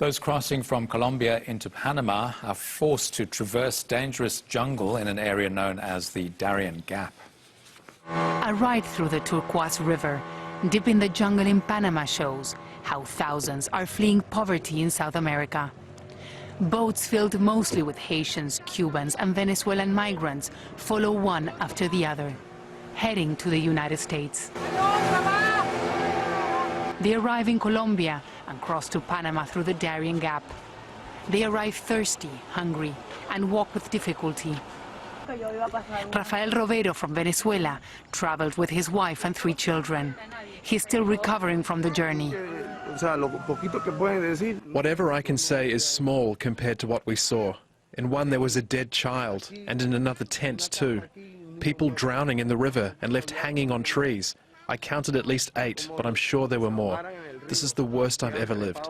Those crossing from Colombia into Panama are forced to traverse dangerous jungle in an area known as the Darien Gap. A ride through the Turquoise River, deep in the jungle in Panama, shows how thousands are fleeing poverty in South America. Boats filled mostly with Haitians, Cubans and Venezuelan migrants follow one after the other, heading to the United States. They arrive in Colombia and cross to Panama through the Darien Gap. They arrive thirsty, hungry, and walk with difficulty. Rafael Rovero from Venezuela traveled with his wife and 3 children. He's still recovering from the journey. Whatever I can say is small compared to what we saw. In one there was a dead child, and in another tent too. People drowning in the river and left hanging on trees. I counted at least 8, but I'm sure there were more. This is the worst I've ever lived.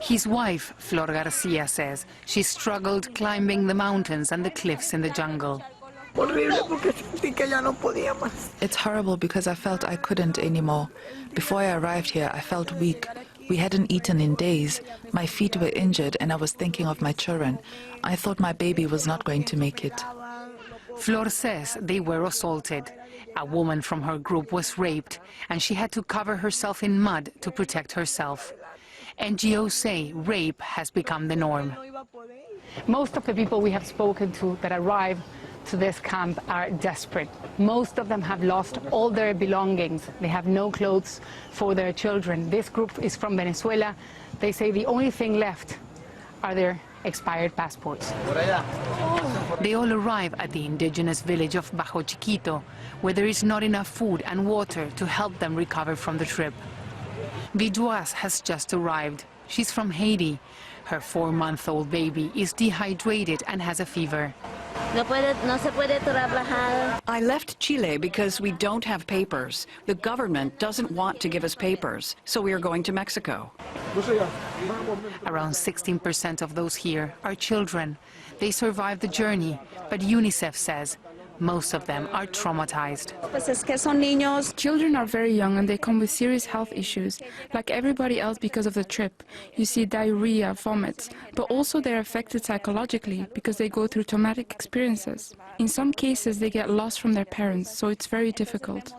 His wife, Flor Garcia, says she struggled climbing the mountains and the cliffs in the jungle. It's horrible because I felt I couldn't anymore. Before I arrived here, I felt weak. We hadn't eaten in days. My feet were injured and I was thinking of my children. I thought my baby was not going to make it. Flor says they were assaulted. A woman from her group was raped and she had to cover herself in mud to protect herself. NGOs say rape has become the norm. Most of the people we have spoken to that arrive to this camp are desperate. Most of them have lost all their belongings. They have no clothes for their children. This group is from Venezuela. They say the only thing left are their expired passports. They all arrive at the indigenous village of Bajo Chiquito, where there is not enough food and water to help them recover from the trip. Viduas has just arrived. She's from Haiti. Her 4-month-old baby is dehydrated and has a fever. I left Chile because we don't have papers. The government doesn't want to give us papers, so we are going to Mexico. Around 16% of those here are children. They survived the journey, but UNICEF says most of them are traumatized. Children are very young and they come with serious health issues, like everybody else because of the trip. You see diarrhea, vomits, but also they're affected psychologically because they go through traumatic experiences. In some cases they get lost from their parents, so it's very difficult.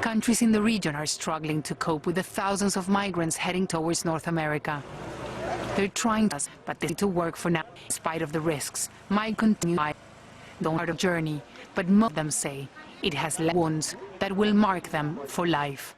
Countries in the region are struggling to cope with the thousands of migrants heading towards North America. They're trying to, but they need to work for now. In spite of the risks, might continue the hard journey, but most of them say it has left wounds that will mark them for life.